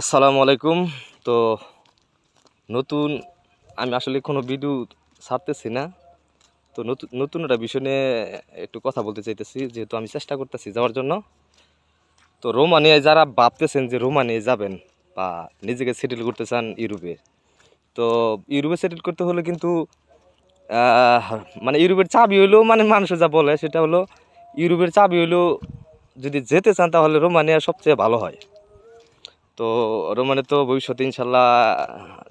আসসালামু আলাইকুম। তো নতুন আমি আসলে কোনো ভিডিও ছাড়তেছি না। তো নতুন নতুন একটা বিষয় নিয়ে একটু কথা বলতে চাইতেছি, যেহেতু আমি চেষ্টা করতেছি যাওয়ার জন্য। তো রোমানিয়ায় যারা ভাবতেছেন যে রোমানিয়ায় যাবেন বা নিজেকে সেটেল করতে চান ইউরোপে, তো ইউরোপে সেটেল করতে হলে কিন্তু আহ, মানে ইউরোপের চাবি হলো, মানে মানুষ যা বলে সেটা হলো ইউরোপের চাবি হলো, যদি যেতে চান তাহলে রোমানিয়া সবচেয়ে ভালো হয়। তো রোমানে তো ভবিষ্যতে ইনশাল্লাহ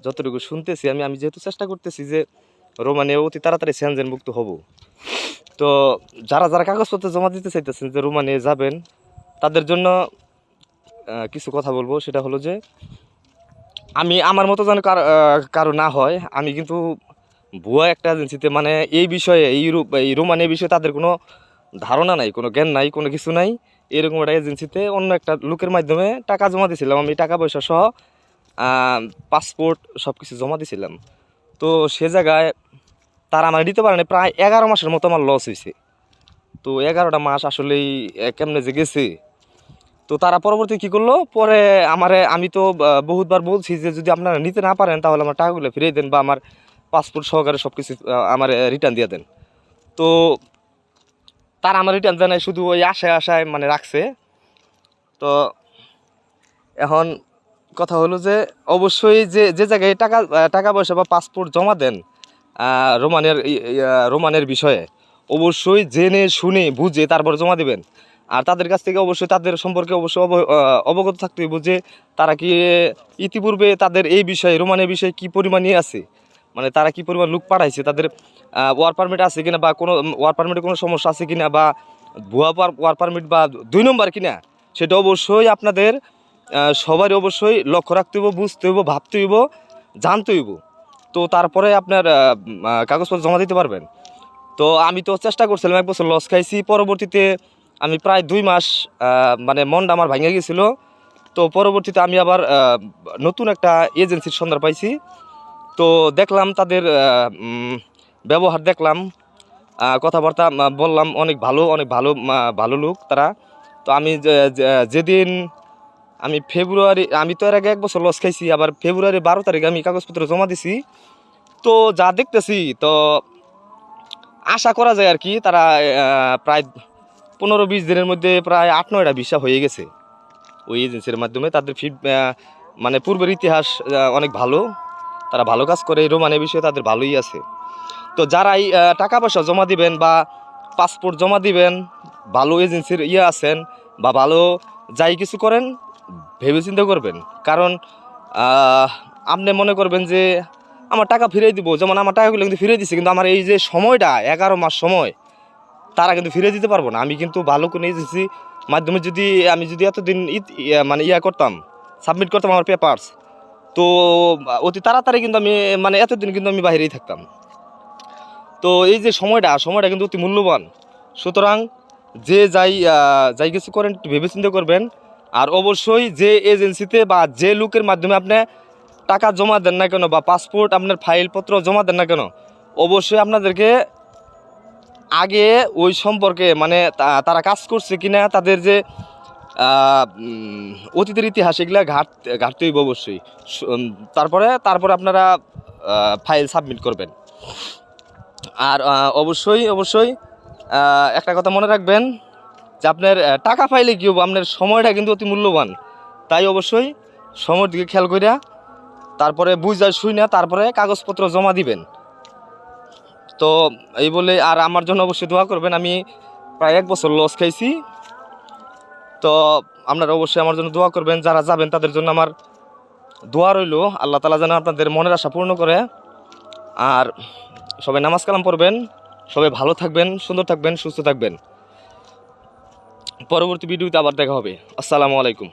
যতটুকু শুনতেছি আমি আমি যেহেতু চেষ্টা করতেছি যে রোমানে অতি তাড়াতাড়ি সেনজেন মুক্ত হব। তো যারা যারা কাগজপত্র জমা দিতে চাইতেছেন যে রোমানে যাবেন, তাদের জন্য কিছু কথা বলবো। সেটা হলো যে আমি আমার মতো যেন কারো না হয়। আমি কিন্তু ভুয়া একটা এজেন্সিতে, মানে এই বিষয়ে এই রোমানিয়া বিষয়ে তাদের কোনো ধারণা নাই, কোনো জ্ঞান নাই, কোনো কিছু নাই, এরকম একটা এজেন্সিতে অন্য একটা লোকের মাধ্যমে টাকা জমা দিয়েছিলাম। আমি টাকা পয়সা সহ পাসপোর্ট সব কিছু জমা দিয়েছিলাম। তো সে জায়গায় তারা আমার দিতে পারেনি। প্রায় 11 মাসের মতো আমার লস হয়েছে। তো 11টা মাস আসলেই কেমনে যে গেছে। তো তারা পরবর্তী কী করলো, পরে আমি তো বহুতবার বলছি যে যদি আপনারা নিতে না পারেন তাহলে আমার টাকাগুলো ফিরিয়ে দেন বা আমার পাসপোর্ট সহকারে সব কিছু আমার রিটার্ন দিয়ে দেন। তো তারা আমার রিটার্ন দেয় নাই, শুধু ওই আশায় আশায় মানে রাখছে। তো এখন কথা হলো যে অবশ্যই যে যে জায়গায় টাকা পয়সা বা পাসপোর্ট জমা দেন রোমানের বিষয়ে, অবশ্যই জেনে শুনে বুঝে তারপর জমা দিবেন। আর তাদের কাছ থেকে অবশ্যই তাদের সম্পর্কে অবশ্যই অবগত থাকতে হইব যে তারা কি ইতিপূর্বে তাদের এই বিষয়ে রোমানের বিষয়ে কী পরিমাণ ইয়ে আছে, মানে তারা কী পরিমাণ লোক পাঠাইছে, তাদের ওয়ার পারমিট আছে কিনা, বা কোনো ওয়ার পারমিটে কোনো সমস্যা আছে কিনা, বা ভুয়া ওয়ার পারমিট বা 2 নম্বর কিনা, সেটা অবশ্যই আপনাদের সবারই অবশ্যই লক্ষ্য রাখতে হইব, বুঝতে হইব, ভাবতে হইব, জানতে হইব। তো তারপরে আপনার কাগজপত্র জমা দিতে পারবেন। তো আমি তো চেষ্টা করছিলাম, 1 বছর লস খাইছি। পরবর্তীতে আমি প্রায় 2 মাস মানে মনটা আমার ভেঙে গেছিলো। তো পরবর্তীতে আমি আবার নতুন একটা এজেন্সির সন্ধান পাইছি। তো দেখলাম তাদের ব্যবহার দেখলাম, কথাবার্তা বললাম, অনেক ভালো, অনেক ভালো ভালো লোক তারা। তো আমি যেদিন আমি তো এর আগে 1 বছর লস খাইছি, আবার ফেব্রুয়ারি 12 তারিখে আমি কাগজপত্র জমা দিছি। তো যা দেখতেছি, তো আশা করা যায় আর কি তারা প্রায় 15-20 দিনের মধ্যে প্রায় 8-9টা ভিসা হয়ে গেছে ওই এজেন্সির মাধ্যমে। তাদের মানে পূর্বের ইতিহাস অনেক ভালো, তারা ভালো কাজ করে, রোমানের বিষয়ে তাদের ভালোই আছে। তো যারাই টাকা পয়সা জমা দিবেন বা পাসপোর্ট জমা দিবেন, ভালো এজেন্সির আছেন বা ভালো যাই কিছু করেন, ভেবে চিন্তা করবেন। কারণ আপনি মনে করবেন যে আমার টাকা ফিরিয়ে দিব, যেমন আমার টাকাগুলো কিন্তু ফিরিয়ে দিচ্ছে, কিন্তু আমার এই যে সময়টা 11 মাস সময় তারা কিন্তু ফিরিয়ে দিতে পারবো না। আমি কিন্তু ভালো কোনো এজেন্সি মাধ্যমে আমি যদি এতদিন মানে করতাম, সাবমিট করতাম আমার পেপারস, তো অতি তাড়াতাড়ি কিন্তু আমি মানে এতদিন কিন্তু আমি বাইরেই থাকতাম। তো এই যে সময়টা কিন্তু অতি মূল্যবান। সুতরাং যে যাই কিছু করেন একটু ভেবে চিন্তা করবেন। আর অবশ্যই যে এজেন্সিতে বা যে লোকের মাধ্যমে আপনি টাকা জমা দেন না কেন বা পাসপোর্ট আপনার ফাইলপত্র জমা দেন না কেন, অবশ্যই আপনাদেরকে আগে ওই সম্পর্কে, মানে তারা কাজ করছে কিনা, তাদের যে অতীতের ইতিহাস, এগুলা ঘাটতে হইব অবশ্যই। তারপরে আপনারা ফাইল সাবমিট করবেন। আর অবশ্যই একটা কথা মনে রাখবেন যে আপনার টাকা পাইলে কী হবো, আপনার সময়টা কিন্তু অতি মূল্যবান। তাই অবশ্যই সময়ের দিকে খেয়াল করিয়া তারপরে বুঝা শুই না তারপরে কাগজপত্র জমা দিবেন। তো এই বলে, আর আমার জন্য অবশ্যই দোয়া করবেন। আমি প্রায় 1 বছর লস খাইছি। তো আপনারা অবশ্যই আমার জন্য দোয়া করবেন। যারা যাবেন তাদের জন্য আমার দোয়া রইল, আল্লাহ তাআলা যেন আপনাদের মনের আশা পূর্ণ করে। আর সবাই নামাজ কালাম পড়বেন, সবাই ভালো থাকবেন, সুন্দর থাকবেন, সুস্থ থাকবেন। পরবর্তী ভিডিওতে আবার দেখা হবে। আসসালামু আলাইকুম।